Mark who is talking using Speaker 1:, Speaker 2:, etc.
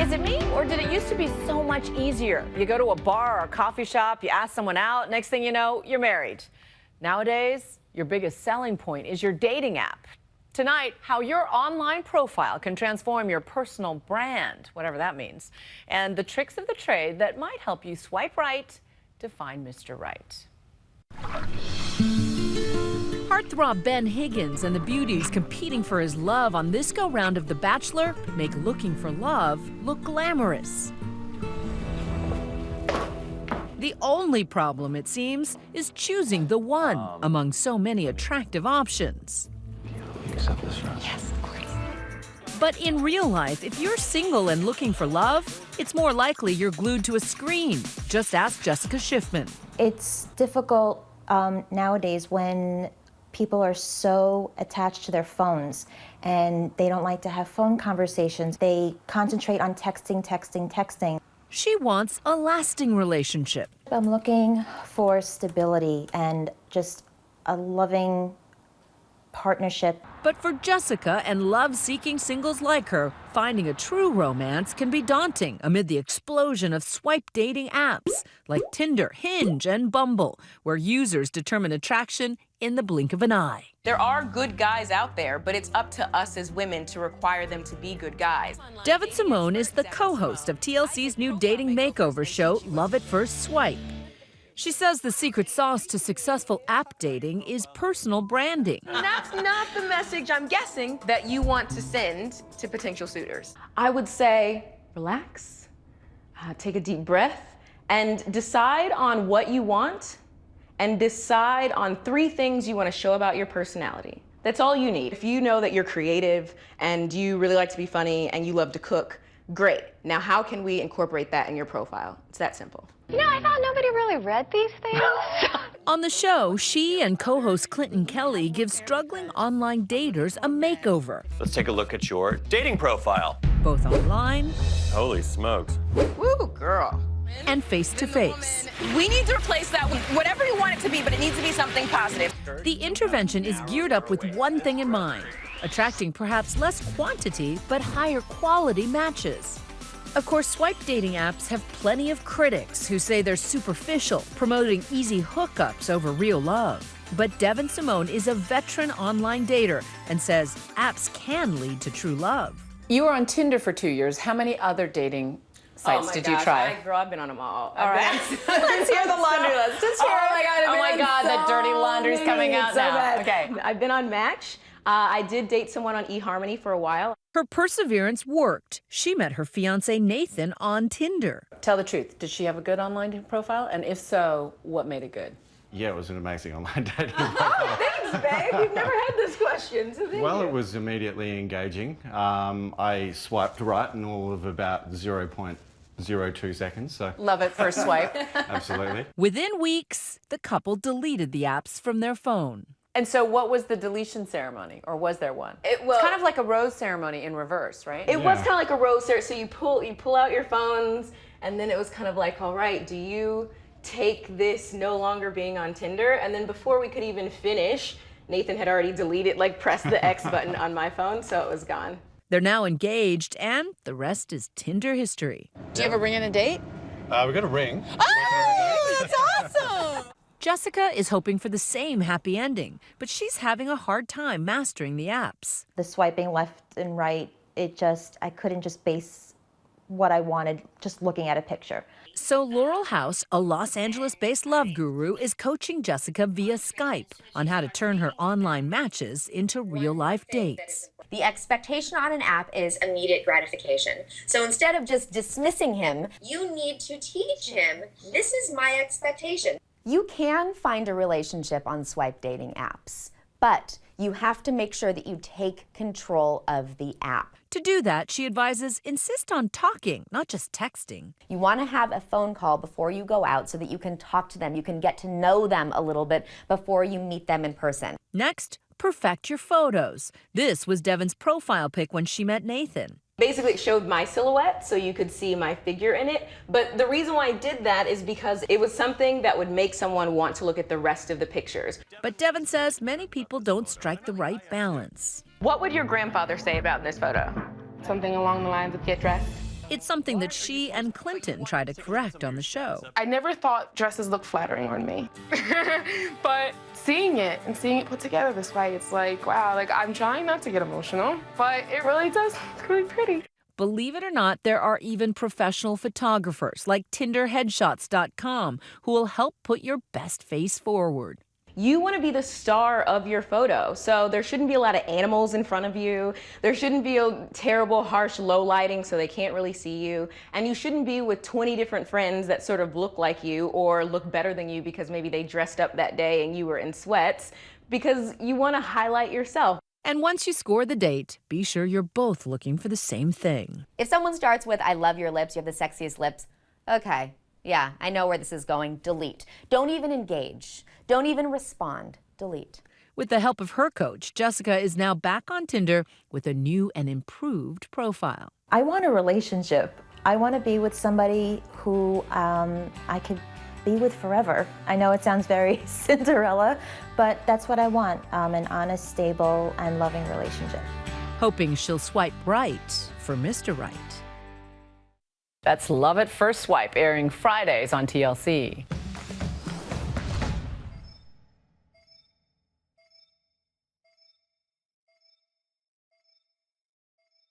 Speaker 1: Is it me, or did it used to be so much easier? You go to a bar or a coffee shop, you ask someone out, next thing you know, you're married. Nowadays, your biggest selling point is your dating app. Tonight, how your online profile can transform your personal brand, whatever that means, and the tricks of the trade that might help you swipe right to find Mr. Right.
Speaker 2: Heartthrob Ben Higgins and the beauties competing for his love on this go-round of The Bachelor make looking for love look glamorous. The only problem, it seems, is choosing the one among so many attractive options.
Speaker 3: Accept this, right?
Speaker 2: Yes, of course. But in real life, if you're single and looking for love, it's more likely you're glued to a screen. Just ask Jessica Schiffman.
Speaker 4: It's difficult nowadays when people are so attached to their phones and they don't like to have phone conversations. They concentrate on texting.
Speaker 2: She wants a lasting relationship.
Speaker 4: I'm looking for stability and just a loving partnership.
Speaker 2: But for Jessica and love-seeking singles like her, finding a true romance can be daunting amid the explosion of swipe dating apps like Tinder, Hinge, and Bumble, where users determine attraction in the blink of an eye.
Speaker 5: There are good guys out there, but it's up to us as women to require them to be good guys.
Speaker 2: Deyvn Simone is the co-host of TLC's new dating makeover show, Love at First Swipe. She says the secret sauce to successful app dating is personal branding.
Speaker 5: That's not the message, I'm guessing, that you want to send to potential suitors. I would say relax, take a deep breath, and decide on what you want, and decide on 3 things you want to show about your personality. That's all you need. If you know that you're creative and you really like to be funny and you love to cook, great. Now, how can we incorporate that in your profile? It's that simple.
Speaker 6: You know, I thought nobody really read these things.
Speaker 2: On the show, she and co-host Clinton Kelly give struggling online daters a makeover,
Speaker 3: Let's take a look at your dating profile.
Speaker 2: both online
Speaker 3: Holy smokes.
Speaker 5: Woo, girl.
Speaker 2: and face-to-face.
Speaker 5: We need to replace that with whatever you want it to be, but it needs to be something positive.
Speaker 2: The intervention is geared up with one thing in mind, attracting perhaps less quantity but higher quality matches. Of course, swipe dating apps have plenty of critics who say they're superficial, promoting easy hookups over real love. But Deyvn Simone is a veteran online dater and says apps can lead to true love.
Speaker 1: You were on Tinder for 2 years. How many other dating sites did you try?
Speaker 5: Girl, I've been on them all.
Speaker 1: All right. Let's hear the laundry list. Let's hear
Speaker 5: Oh my God,
Speaker 1: the dirty laundry's coming out now. Okay.
Speaker 5: I've been on Match. I did date someone on eHarmony for a while.
Speaker 2: Her perseverance worked. She met her fiancé Nathan on Tinder.
Speaker 1: Tell the truth. Did she have a good online profile? And if so, what made it good?
Speaker 7: Yeah, it was an amazing online dating profile.
Speaker 5: Thanks, babe. We've never had this question, so thank
Speaker 7: Well,
Speaker 5: you.
Speaker 7: it was immediately engaging. I swiped right in all of about 0.02 seconds, so
Speaker 1: Love at first swipe.
Speaker 7: absolutely.
Speaker 2: Within weeks, the couple deleted the apps from their phone.
Speaker 1: And so what was the deletion ceremony, or was there one?
Speaker 5: Well,
Speaker 1: it's kind of like a rose ceremony in reverse, right?
Speaker 5: It was kind of like a rose ceremony. So you pull out your phones, and then it was kind of like, all right, do you take this no longer being on Tinder? And then before we could even finish, Nathan had already deleted, like pressed the X button on my phone, so it was gone.
Speaker 2: They're now engaged, and the rest is Tinder history.
Speaker 6: Do you have a ring and a date?
Speaker 7: We got a ring.
Speaker 6: Oh, that's awesome!
Speaker 2: Jessica is hoping for the same happy ending, but she's having a hard time mastering the apps.
Speaker 4: The swiping left and right, I couldn't just base what I wanted just looking at a picture.
Speaker 2: So Laurel House, a Los Angeles-based love guru, is coaching Jessica via Skype on how to turn her online matches into real-life dates.
Speaker 8: The expectation on an app is immediate gratification. So instead of just dismissing him, you need to teach him, this is my expectation. You can find a relationship on swipe dating apps, but you have to make sure that you take control of the app.
Speaker 2: To do that, she advises insist on talking, not just texting.
Speaker 8: You want to have a phone call before you go out so that you can talk to them, you can get to know them a little bit before you meet them in person.
Speaker 2: Next, perfect your photos. This was Deyvn's profile pic when she met Nathan.
Speaker 5: Basically, it showed my silhouette so you could see my figure in it. But the reason why I did that is because it was something that would make someone want to look at the rest of the pictures.
Speaker 2: But Deyvn says many people don't strike the right balance.
Speaker 5: What would your grandfather say about this photo?
Speaker 6: Something along the lines of get dressed.
Speaker 2: It's something that she and Clinton try to correct on the show.
Speaker 9: I never thought dresses looked flattering on me. But seeing it put together this way, it's like, wow, like I'm trying not to get emotional, but it really does look really pretty.
Speaker 2: Believe it or not, there are even professional photographers like TinderHeadshots.com who will help put your best face forward.
Speaker 5: You want to be the star of your photo, so there shouldn't be a lot of animals in front of you. There shouldn't be a terrible, harsh, low lighting so they can't really see you. And you shouldn't be with 20 different friends that sort of look like you or look better than you because maybe they dressed up that day and you were in sweats, because you want to highlight yourself.
Speaker 2: And once you score the date, be sure you're both looking for the same thing.
Speaker 8: If someone starts with, I love your lips, you have the sexiest lips, okay, yeah, I know where this is going, delete. Don't even engage. Don't even respond, delete.
Speaker 2: With the help of her coach, Jessica is now back on Tinder with a new and improved profile.
Speaker 4: I want a relationship. I want to be with somebody who I could be with forever. I know it sounds very Cinderella, but that's what I want, an honest, stable, and loving relationship.
Speaker 2: Hoping she'll swipe right for Mr. Right.
Speaker 1: That's Love at First Swipe, airing Fridays on TLC.